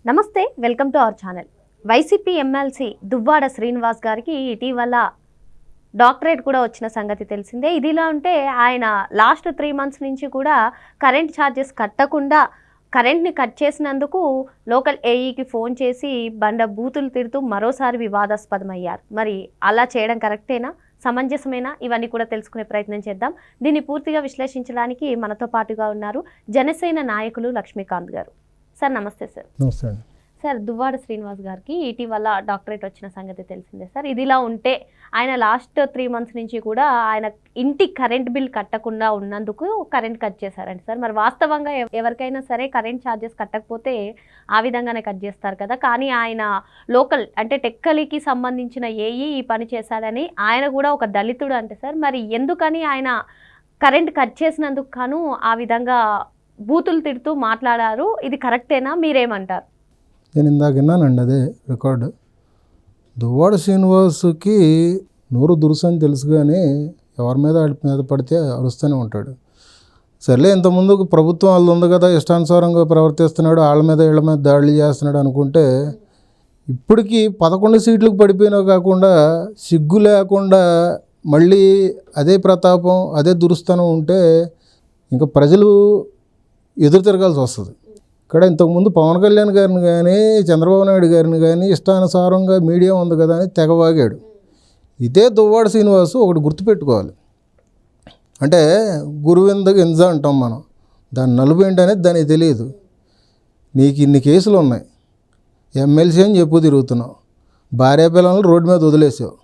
నమస్తే, welcome to our channel. YCP MLC Duvvada Srinivas గారికి ఇటీవల డాక్టరేట్ కూడా వచ్చిన సంగతి తెలిసిందే. ఇదిలా ఉంటే ఆయన లాస్ట్ 3 months నుంచి కూడా కరెంట్ ఛార్జెస్ కట్టకుండా కరెంట్ని కట్ చేసినందుకు లోకల్ ఏఈకి ఫోన్ చేసి బండ బూతులు తిడుతూ మరోసారి వివాదాస్పదమయ్యారు. మరి అలా చేయడం కరెక్టేనా, సమంజసమేనా? ఇవన్నీ కూడా తెలుసుకునే ప్రయత్నం చేద్దాం. దీన్ని పూర్తిగా విశ్లేషించడానికి మనతో పాటుగా ఉన్నారు జనసేన నాయకులు లక్ష్మీకాంత్ గారు. సార్ నమస్తే. సార్ దువ్వాడ శ్రీనివాస్ గారికి ఇటీవల డాక్టరేట్ వచ్చిన సంగతి తెలిసిందే సార్. ఇదిలా ఉంటే ఆయన లాస్ట్ 3 months నుంచి కూడా ఆయన ఇంటి కరెంట్ బిల్ కట్టకుండా ఉన్నందుకు కరెంట్ కట్ చేశారండి సార్. మరి వాస్తవంగా ఎవరికైనా సరే కరెంట్ ఛార్జెస్ కట్టకపోతే ఆ విధంగానే కట్ చేస్తారు కదా. కానీ ఆయన లోకల్ అంటే టెక్కలికి సంబంధించిన ఏఈ ఈ పని చేశాడని, ఆయన కూడా ఒక దళితుడు అంటే సార్, మరి ఎందుకని ఆయన కరెంట్ కట్ చేసినందుకు గాను ఆ విధంగా బూతులు తిడుతూ మాట్లాడారు? ఇది కరెక్టేనా? మీరేమంటారు? నేను ఇందాక విన్నానండి అదే రికార్డు. దువ్వాడ శ్రీనివాసుకి నోరు దురుసని తెలుసు, కానీ ఎవరి మీద వాడి మీద పడితే అరుస్తూనే ఉంటాడు. సర్లే, ఇంతకుముందు ప్రభుత్వం వాళ్ళు ఉంది కదా, ఇష్టానుసారంగా ప్రవర్తిస్తున్నాడు, వాళ్ళ మీద వీళ్ళ మీద దాడులు చేస్తున్నాడు అనుకుంటే, ఇప్పటికీ 11 సీట్లకు పడిపోయినా కాకుండా సిగ్గు లేకుండా మళ్ళీ అదే ప్రతాపం అదే దురుస్తనం ఉంటే ఇంకా ప్రజలు ఎదురు తిరగాల్సి వస్తుంది. ఇక్కడ ఇంతకుముందు పవన్ కళ్యాణ్ గారిని కానీ చంద్రబాబు నాయుడు గారిని కానీ ఇష్టానుసారంగా మీడియా ఉంది కదా అని తెగవాగాడు. ఇదే దువ్వాడ శ్రీనివాసు ఒకటి గుర్తుపెట్టుకోవాలి. అంటే గురువింద గింజ అంటాం మనం, దాని నలుపు ఏంటనేది దానికి తెలియదు. నీకు ఇన్ని కేసులు ఉన్నాయి, ఎమ్మెల్సీ అని చెప్పు తిరుగుతున్నావు, భార్య పిల్లలను రోడ్డు మీద వదిలేసావు,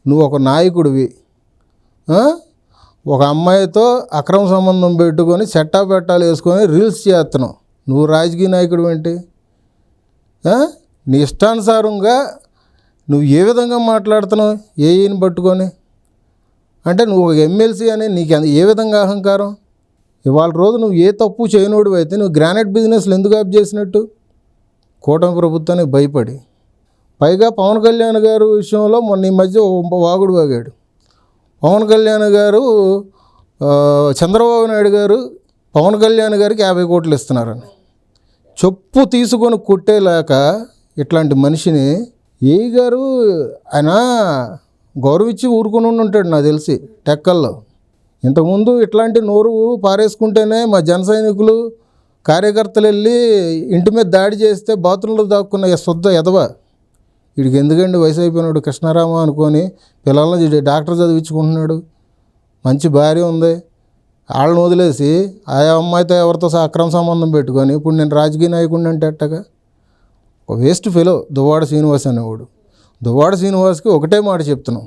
నువ్వు ఒక నాయకుడివి, ఒక అమ్మాయితో అక్రమ సంబంధం పెట్టుకొని చెట్టా పెట్టాలు వేసుకొని రీల్స్ చేస్తున్నావు, నువ్వు రాజకీయ నాయకుడు ఏంటి? నీ ఇష్టానుసారంగా నువ్వు ఏ విధంగా మాట్లాడుతున్నావు ఏఈని పట్టుకొని? అంటే నువ్వు ఒక ఎమ్మెల్సీ అని నీకు ఏ విధంగా అహంకారం? ఇవాళ రోజు నువ్వు ఏ తప్పు చేయనోడు అయితే నువ్వు గ్రానైట్ బిజినెస్లు ఎందుకు ఆప్ చేసినట్టు? కూటమి ప్రభుత్వానికి భయపడి. పైగా పవన్ కళ్యాణ్ గారు విషయంలో మొన్న ఈ మధ్య వాగుడు వాగాడు. పవన్ కళ్యాణ్ గారు చంద్రబాబు నాయుడు గారు పవన్ కళ్యాణ్ గారికి 50 కోట్లు ఇస్తున్నారని చెప్పు తీసుకొని కొట్టేలాక ఇట్లాంటి మనిషిని ఏ గారు ఆయన గౌరవించి ఊరుకొని ఉంటాడు నాకు తెలిసి టెక్కల్లో. ఇంతకుముందు ఇట్లాంటి నోరు పారేసుకుంటేనే మా జన సైనికులు కార్యకర్తలు వెళ్ళి ఇంటి మీద దాడి చేస్తే బాత్రూంలో దాక్కున్న శుద్ధ ఎదవ వీడికి ఎందుకండి వయసు అయిపోయినాడు కృష్ణారామ అనుకొని పిల్లల్ని డాక్టర్ చదివించుకుంటున్నాడు, మంచి భార్య ఉంది, వాళ్ళని వదిలేసి ఆయా అమ్మాయితో ఎవరితో అక్రమ సంబంధం పెట్టుకొని ఇప్పుడు నేను రాజకీయ నాయకుడిని అంటే అట్టగా ఒక వేస్ట్ ఫెలో దువ్వాడ శ్రీనివాస్ అనేవాడు. దువ్వాడ శ్రీనివాస్కి ఒకటే మాట చెప్తున్నాం,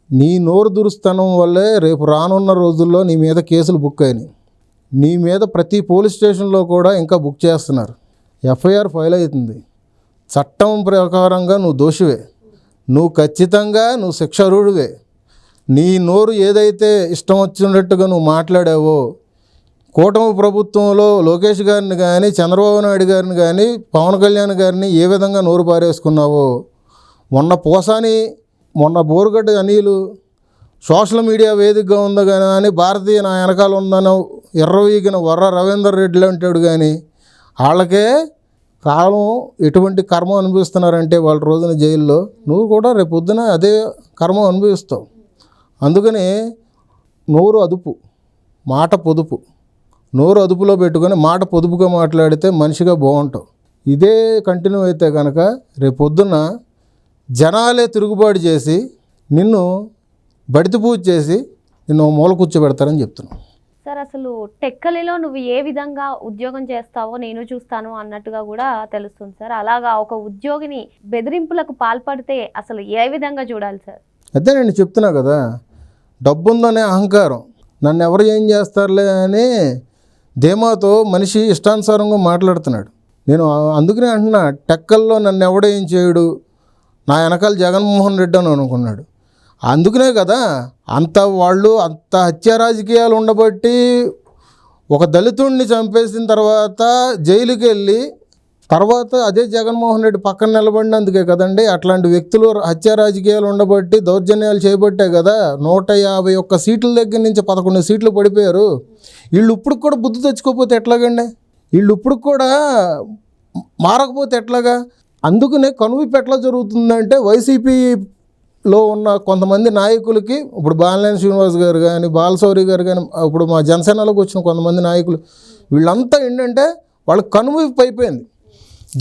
నీ నోరు దురుస్తనం వల్లే రేపు రానున్న రోజుల్లో నీ మీద కేసులు బుక్ అయినాయి. నీ మీద ప్రతి పోలీస్ స్టేషన్లో కూడా ఇంకా బుక్ చేస్తున్నారు, ఎఫ్ఐఆర్ ఫైల్ అవుతుంది. చట్టం ప్రకారంగా నువ్వు దోషివే, నువ్వు ఖచ్చితంగా నువ్వు శిక్షార్హుడివే. నీ నోరు ఏదైతే ఇష్టం వచ్చినట్టుగా నువ్వు మాట్లాడావో, కూటమి ప్రభుత్వంలో లోకేష్ గారిని కానీ చంద్రబాబు నాయుడు గారిని కానీ పవన్ కళ్యాణ్ గారిని ఏ విధంగా నోరు పారేసుకున్నావో, మొన్న బోరుగడ్డ అనిలు సోషల్ మీడియా వేదికగా ఉందా కానీ భారతీయ నా వెనకాల ఉందనో ఎర్రవీగిన వర్ర రవీందర్ రెడ్డి అంటాడు. కానీ వాళ్ళకే కాలం ఎటువంటి కర్మ అనుభవిస్తున్నారంటే వాళ్ళ రోజున జైల్లో, నువ్వు కూడా రేపు పొద్దున అదే కర్మ అనుభవిస్తావు. అందుకని నోరు అదుపు, మాట పొదుపు. నోరు అదుపులో పెట్టుకొని మాట పొదుపుగా మాట్లాడితే మనిషిగా బాగుంటావు. ఇదే కంటిన్యూ అయితే కనుక రేపు పొద్దున్న జనాలే తిరుగుబాటు చేసి నిన్ను బడితి పూజ చేసి నిన్ను మూల కూర్చోబెడతారని చెప్తున్నాను. సార్, అసలు టెక్కలిలో నువ్వు ఏ విధంగా ఉద్యోగం చేస్తావో నేను చూస్తాను అన్నట్టుగా కూడా తెలుస్తుంది సార్. అలాగా ఒక ఉద్యోగిని బెదిరింపులకు పాల్పడితే అసలు ఏ విధంగా చూడాలి సార్? అదే నేను చెప్తున్నా కదా, డబ్బుందనే అహంకారం, నన్ను ఎవరు ఏం చేస్తారులే అని ధీమాతో మనిషి ఇష్టానుసారంగా మాట్లాడుతున్నాడు. నేను అందుకనే అంటున్నా, టెక్కల్లో నన్ను ఎవడేం చేయడు, నా వెనకాల జగన్మోహన్ రెడ్డి అని అనుకున్నాడు. అందుకనే కదా అంత హత్యా రాజకీయాలు ఉండబట్టి ఒక దళితుడిని చంపేసిన తర్వాత జైలుకి వెళ్ళి తర్వాత అదే జగన్మోహన్ రెడ్డి పక్కన నిలబడినందుకే కదండి అట్లాంటి వ్యక్తులు హత్యా రాజకీయాలు ఉండబట్టి దౌర్జన్యాలు చేయబట్టే కదా 151 సీట్ల దగ్గర నుంచి 11 సీట్లు పడిపోయారు. వీళ్ళు ఇప్పుడు కూడా బుద్ధి తెచ్చుకోకపోతే ఎట్లాగండి? వీళ్ళు ఇప్పుడు కూడా మారకపోతే ఎట్లాగా? అందుకనే కనువిప్పు ఎట్లా జరుగుతుందంటే వైసీపీలో ఉన్న కొంతమంది నాయకులకి, ఇప్పుడు బాలినేని శ్రీనివాస్ గారు కానీ, బాలశౌరి గారు కానీ, ఇప్పుడు మా జనసేనలోకి వచ్చిన కొంతమంది నాయకులు, వీళ్ళంతా ఏంటంటే వాళ్ళకి కనువిప్పు అయిపోయింది.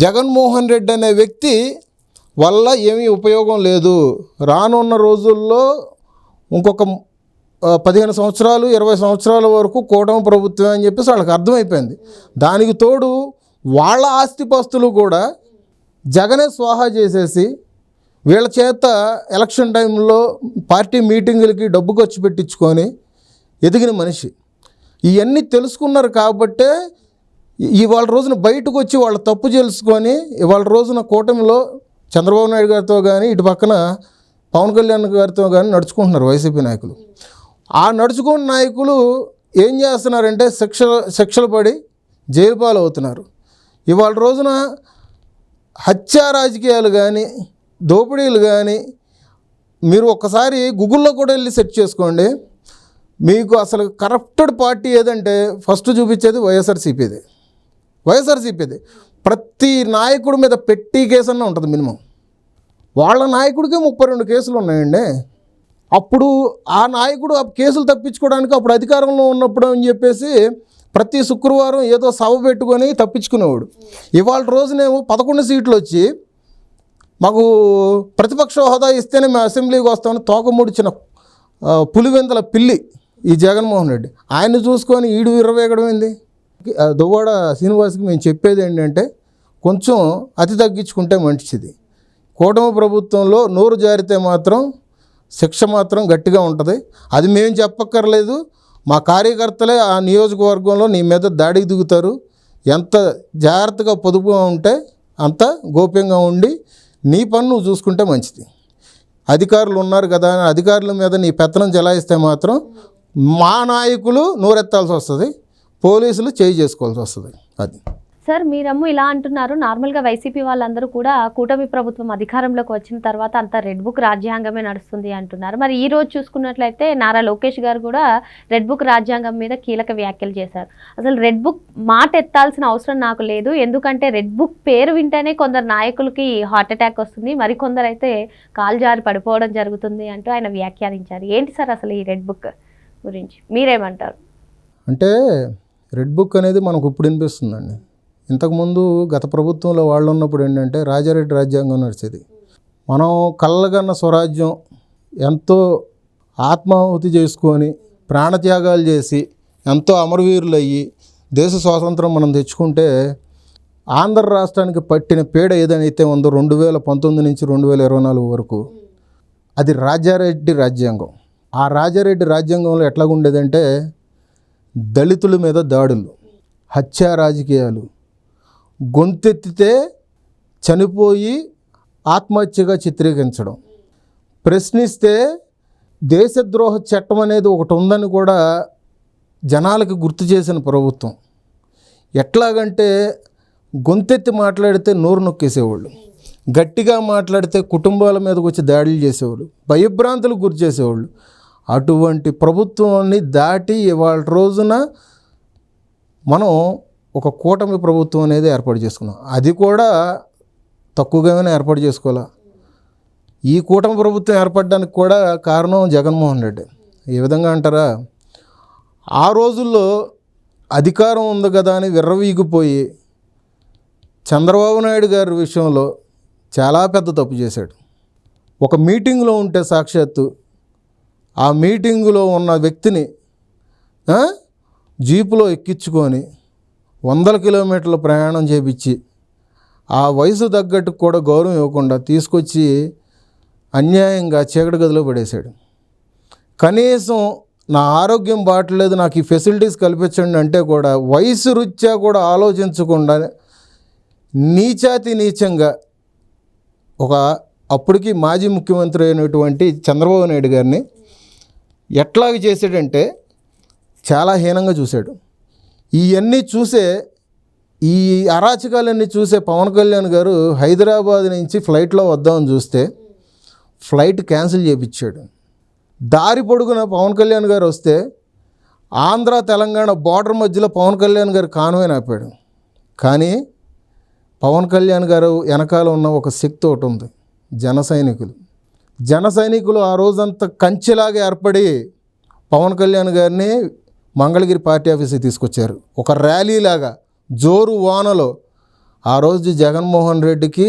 జగన్మోహన్ రెడ్డి అనే వ్యక్తి వల్ల ఏమీ ఉపయోగం లేదు, రానున్న రోజుల్లో ఇంకొక 15 సంవత్సరాలు 20 సంవత్సరాల వరకు కూటమి ప్రభుత్వం అని చెప్పేసి వాళ్ళకి అర్థమైపోయింది. దానికి తోడు వాళ్ళ ఆస్తిపాస్తులు కూడా జగనే స్వాహా చేసేసి వీళ్ళ చేత ఎలక్షన్ టైంలో పార్టీ మీటింగులకి డబ్బు ఖర్చు పెట్టించుకొని ఎదిగిన మనిషి. ఇవన్నీ తెలుసుకున్నారు కాబట్టే ఇవాళ రోజున బయటకు వచ్చి వాళ్ళ తప్పు తెలుసుకొని ఇవాళ రోజున కూటమిలో చంద్రబాబు నాయుడు గారితో కానీ, ఇటు పక్కన పవన్ కళ్యాణ్ గారితో కానీ నడుచుకుంటున్నారు వైసీపీ నాయకులు. ఆ నడుచుకున్న నాయకులు ఏం చేస్తున్నారంటే శిక్షలు పడి జైలు పాలు అవుతున్నారు. ఇవాళ రోజున హత్యా రాజకీయాలు కానీ, దోపిడీలు కానీ మీరు ఒక్కసారి గూగుల్లో కూడా వెళ్ళి సెర్చ్ చేసుకోండి. మీకు అసలు కరప్టెడ్ పార్టీ ఏదంటే ఫస్ట్ చూపించేది వైఎస్ఆర్సీపీది. ప్రతి నాయకుడి మీద పెట్టి కేసు అన్న ఉంటుంది మినిమం. వాళ్ళ నాయకుడికే 32 కేసులు ఉన్నాయండి. అప్పుడు ఆ నాయకుడు ఆ కేసులు తప్పించుకోవడానికి అప్పుడు అధికారంలో ఉన్నప్పుడు అని చెప్పేసి ప్రతి శుక్రవారం ఏదో సభ పెట్టుకొని తప్పించుకునేవాడు. ఇవాళ రోజునేమో 11 సీట్లు వచ్చి మాకు ప్రతిపక్ష హోదా ఇస్తేనే మేము అసెంబ్లీకి వస్తామని తోకముడిచిన పులివెందల పిల్లి ఈ జగన్మోహన్ రెడ్డి. ఆయన్ని చూసుకొని ఈడు విర్రవేగడమైంది. దువ్వాడ శ్రీనివాస్కి మేము చెప్పేది ఏంటంటే కొంచెం అతి తగ్గించుకుంటే మంచిది. కూటమి ప్రభుత్వంలో నోరు జారితే మాత్రం శిక్ష మాత్రం గట్టిగా ఉంటుంది. అది మేము చెప్పక్కర్లేదు, మా కార్యకర్తలే ఆ నియోజకవర్గంలో నీ మీద దాడికి దిగుతారు. ఎంత జాగ్రత్తగా పొదుపుగా ఉంటే అంత గోప్యంగా ఉండి నీ పని నువ్వు చూసుకుంటే మంచిది. అధికారులు ఉన్నారు కదా అని అధికారుల మీద నీ పెత్తనం చెలాయిస్తే మాత్రం మా నాయకులు నోరెత్తాల్సి వస్తుంది, పోలీసులు చేయి చేసుకోవాల్సి వస్తుంది. అది సార్, మీరమ్ము ఇలా అంటున్నారు. నార్మల్గా వైసీపీ వాళ్ళందరూ కూడా కూటమి ప్రభుత్వం అధికారంలోకి వచ్చిన తర్వాత అంతా రెడ్ బుక్ రాజ్యాంగమే నడుస్తుంది అంటున్నారు. మరి ఈ రోజు చూసుకున్నట్లయితే నారా లోకేష్ గారు కూడా రెడ్ బుక్ రాజ్యాంగం మీద కీలక వ్యాఖ్యలు చేశారు. అసలు రెడ్ బుక్ మాట ఎత్తాల్సిన అవసరం నాకు లేదు, ఎందుకంటే రెడ్ బుక్ పేరు వింటేనే కొందరు నాయకులకి హార్ట్ అటాక్ వస్తుంది, మరికొందరు అయితే కాలు జారి పడిపోవడం జరుగుతుంది అంటూ ఆయన వ్యాఖ్యానించారు. ఏంటి సార్ అసలు ఈ రెడ్ బుక్ గురించి మీరేమంటారు? అంటే రెడ్ బుక్ అనేది మనకు ఇప్పుడు వినిపిస్తుందండి. ఇంతకుముందు గత ప్రభుత్వంలో వాళ్ళు ఉన్నప్పుడు ఏంటంటే రాజారెడ్డి రాజ్యాంగం నడిచేది. మనం కళ్ళగన్న స్వరాజ్యం ఎంతో ఆత్మాహుతి చేసుకొని ప్రాణత్యాగాలు చేసి ఎంతో అమరవీరులు అయ్యి దేశ స్వాతంత్రం మనం తెచ్చుకుంటే ఆంధ్ర రాష్ట్రానికి పట్టిన పీడ ఏదైతే ఉందో 2019 నుంచి 2024 వరకు అది రాజారెడ్డి రాజ్యాంగం. ఆ రాజారెడ్డి రాజ్యాంగంలో ఎట్లాగుండేదంటే దళితుల మీద దాడులు, హత్యా రాజకీయాలు, గొంతెత్తితే చనిపోయి ఆత్మహత్యగా చిత్రీకరించడం, ప్రశ్నిస్తే దేశద్రోహ చట్టం అనేది ఒకటి ఉందని కూడా జనాలకి గుర్తు చేసిన ప్రభుత్వం. ఎట్లాగంటే గొంతెత్తి మాట్లాడితే నోరు నొక్కేసేవాళ్ళు, గట్టిగా మాట్లాడితే కుటుంబాల మీదకి వచ్చి దాడులు చేసేవాళ్ళు, భయభ్రాంతులకు గురి చేసేవాళ్ళు. అటువంటి ప్రభుత్వాన్ని దాటి ఇవాళ రోజున మనం ఒక కూటమి ప్రభుత్వం అనేది ఏర్పాటు చేసుకున్నాం. అది కూడా తక్కువగానే ఏర్పాటు చేసుకోవాలా. ఈ కూటమి ప్రభుత్వం ఏర్పడడానికి కూడా కారణం జగన్మోహన్ రెడ్డి. ఏ విధంగా అంటారా, ఆ రోజుల్లో అధికారం ఉంది కదా అని విర్రవీగిపోయి చంద్రబాబు నాయుడు గారి విషయంలో చాలా పెద్ద తప్పు చేశాడు. ఒక మీటింగ్లో ఉంటే సాక్షాత్తు ఆ మీటింగులో ఉన్న వ్యక్తిని జీపులో ఎక్కించుకొని 100 కిలోమీటర్ల ప్రయాణం చేపించి ఆ వయసు తగ్గట్టు కూడా గౌరవం ఇవ్వకుండా తీసుకొచ్చి అన్యాయంగా చీకటి గదిలో పడేశాడు. కనీసం నా ఆరోగ్యం బాటలేదు, నాకు ఈ ఫెసిలిటీస్ కల్పించండి అంటే కూడా వయసు రీత్యా కూడా ఆలోచించకుండా నీచంగా ఒక అప్పటికి మాజీ ముఖ్యమంత్రి అయినటువంటి చంద్రబాబు నాయుడు గారిని ఎట్లాగ చేశాడంటే చాలా హీనంగా చూశాడు. ఇవన్నీ చూసే, ఈ అరాచకాలన్నీ చూసే పవన్ కళ్యాణ్ గారు హైదరాబాద్ నుంచి ఫ్లైట్లో వద్దామని చూస్తే ఫ్లైట్ క్యాన్సిల్ చేయించాడు. దారి పొడుగున పవన్ కళ్యాణ్ గారు వస్తే ఆంధ్ర తెలంగాణ బార్డర్ మధ్యలో పవన్ కళ్యాణ్ గారు కాన్వాయ్ ఆపాడు. కానీ పవన్ కళ్యాణ్ గారు వెనకాల ఉన్న ఒక శక్తి ఒకటి ఉంది, జన సైనికులు ఆ రోజంతా కంచెలాగా ఏర్పడి పవన్ కళ్యాణ్ గారిని మంగళగిరి పార్టీ ఆఫీస్కి తీసుకొచ్చారు. ఒక ర్యాలీలాగా జోరు వానలో ఆ రోజు జగన్మోహన్ రెడ్డికి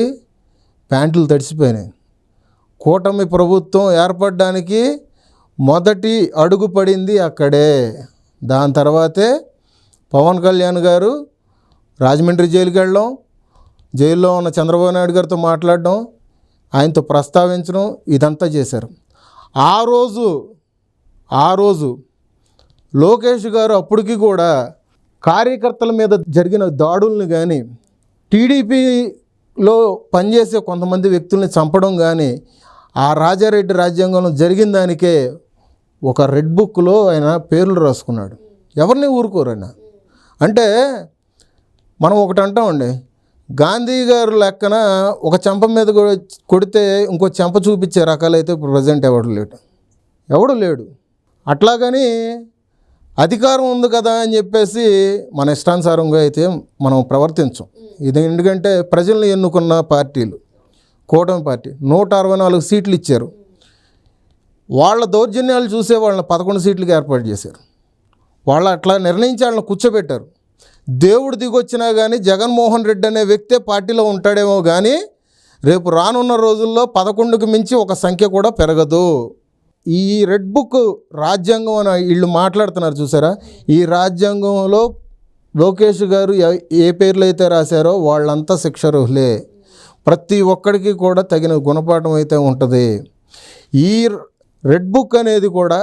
ప్యాంట్లు తడిసిపోయినాయి. కూటమి ప్రభుత్వం ఏర్పడడానికి మొదటి అడుగు పడింది అక్కడే. దాని తర్వాతే పవన్ కళ్యాణ్ గారు రాజమండ్రి జైలుకి వెళ్ళడం, జైల్లో ఉన్న చంద్రబాబు నాయుడు గారితో మాట్లాడడం, ఆయనతో ప్రస్తావించడం, ఇదంతా చేశారు. ఆ రోజు లోకేష్ గారు అప్పటికి కూడా కార్యకర్తల మీద జరిగిన దాడుల్ని కానీ, టీడీపీలో పనిచేసే కొంతమంది వ్యక్తుల్ని చంపడం కానీ, ఆ రాజారెడ్డి రాజ్యాంగంలో జరిగిన దానికే ఒక రెడ్ బుక్లో ఆయన పేర్లు రాసుకున్నాడు. ఎవరిని ఊరుకోరైనా. అంటే మనం ఒకటి అంటామండి, గాంధీ గారు లెక్కన ఒక చెంప మీద కొడితే ఇంకో చెంప చూపించే రకాలైతే ఇప్పుడు ప్రజెంట్ ఎవడు లేడు. అట్లాగని అధికారం ఉంది కదా అని చెప్పేసి మన ఇష్టానుసారంగా అయితే మనం ప్రవర్తించం. ఇది ఎందుకంటే ప్రజల్ని ఎన్నుకున్న పార్టీలు, కూటమి పార్టీ 164 సీట్లు ఇచ్చారు. వాళ్ళ దౌర్జన్యాలు చూసే వాళ్ళని 11 సీట్లకి ఏర్పాటు చేశారు. వాళ్ళు అట్లా నిర్ణయించి వాళ్ళని కూర్చోబెట్టారు. దేవుడు దిగొచ్చినా కానీ జగన్మోహన్ రెడ్డి అనే వ్యక్తే పార్టీలో ఉంటాడేమో కానీ రేపు రానున్న రోజుల్లో 11కి మించి ఒక సంఖ్య కూడా పెరగదు. ఈ రెడ్ బుక్ రాజ్యాంగం అని వీళ్ళు మాట్లాడుతున్నారు చూసారా, ఈ రాజ్యాంగంలో లోకేష్ గారు ఏ పేర్లు అయితే రాశారో వాళ్ళంతా శిక్షార్హులే. ప్రతి ఒక్కడికి కూడా తగిన గుణపాఠం అయితే ఉంటుంది. ఈ రెడ్ బుక్ అనేది కూడా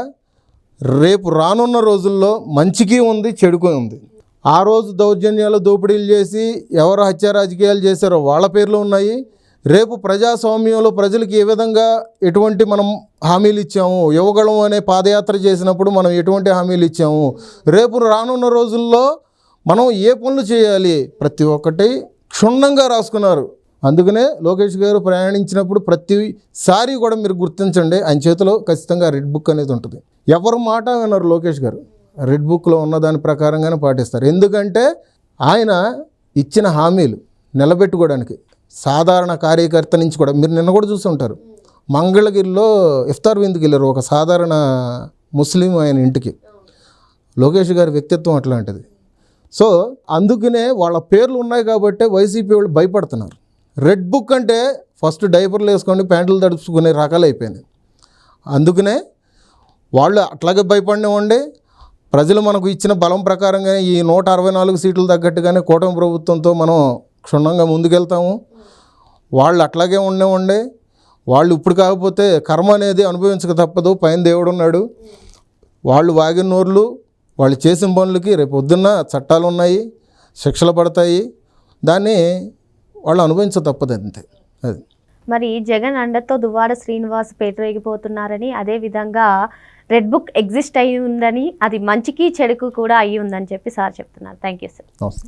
రేపు రానున్న రోజుల్లో మంచికి ఉంది, చెడుకు ఉంది. ఆ రోజు దౌర్జన్యాలు, దోపిడీలు చేసి ఎవరు హత్య రాజకీయాలు చేశారో వాళ్ళ పేర్లు ఉన్నాయి. రేపు ప్రజాస్వామ్యంలో ప్రజలకు ఏ విధంగా ఎటువంటి మనం హామీలు ఇచ్చాము, యువగళం అనే పాదయాత్ర చేసినప్పుడు మనం ఎటువంటి హామీలు ఇచ్చాము, రేపు రానున్న రోజుల్లో మనం ఏ పనులు చేయాలి, ప్రతి ఒక్కటి క్షుణ్ణంగా రాసుకున్నారు. అందుకనే లోకేష్ గారు ప్రయాణించినప్పుడు ప్రతిసారి కూడా మీరు గుర్తించండి, ఆయన చేతిలో ఖచ్చితంగా రెడ్ బుక్ అనేది ఉంటుంది. ఎవరు మాట విన్నారు లోకేష్ గారు, రెడ్ బుక్లో ఉన్న దాని ప్రకారంగానే పాటిస్తారు. ఎందుకంటే ఆయన ఇచ్చిన హామీలు నిలబెట్టుకోవడానికి సాధారణ కార్యకర్త నుంచి కూడా, మీరు నిన్న కూడా చూసి ఉంటారు, మంగళగిరిలో ఇఫ్తార్ విందుకి వెళ్ళారు ఒక సాధారణ ముస్లిం ఆయన ఇంటికి. లోకేష్ గారి వ్యక్తిత్వం అట్లాంటిది. సో అందుకనే వాళ్ళ పేర్లు ఉన్నాయి కాబట్టి వైసీపీ వాళ్ళు భయపడుతున్నారు. రెడ్ బుక్ అంటే ఫస్ట్ డైపర్లు వేసుకొని ప్యాంట్లు తడుచుకునే రకాలు అయిపోయినాయి. అందుకనే వాళ్ళు అట్లాగే భయపడినవ్వండి. ప్రజలు మనకు ఇచ్చిన బలం ప్రకారంగా ఈ 164 సీట్లు తగ్గట్టుగానే కూటమి ప్రభుత్వంతో మనం క్షుణ్ణంగా ముందుకెళ్తాము. వాళ్ళు అట్లాగే ఉండేవండి. వాళ్ళు ఇప్పుడు కాకపోతే కర్మ అనేది అనుభవించక తప్పదు, పైన దేవుడు ఉన్నాడు. వాళ్ళు వాగిన నోర్లు, వాళ్ళు చేసిన పనులకి రేపు పొద్దున్న చట్టాలు ఉన్నాయి, శిక్షలు పడతాయి. దాన్ని వాళ్ళు అనుభవించక తప్పదు, అంతే. అది మరి జగన్ అండతో దువ్వాడ శ్రీనివాస్ పేటరేగిపోతున్నారని, అదేవిధంగా రెడ్ బుక్ ఎగ్జిస్ట్ అయ్యి ఉందని, అది మంచికి చెడుకు కూడా అయ్యి ఉందని చెప్పి సార్ చెప్తున్నారు. Thank you sir. నమస్తే.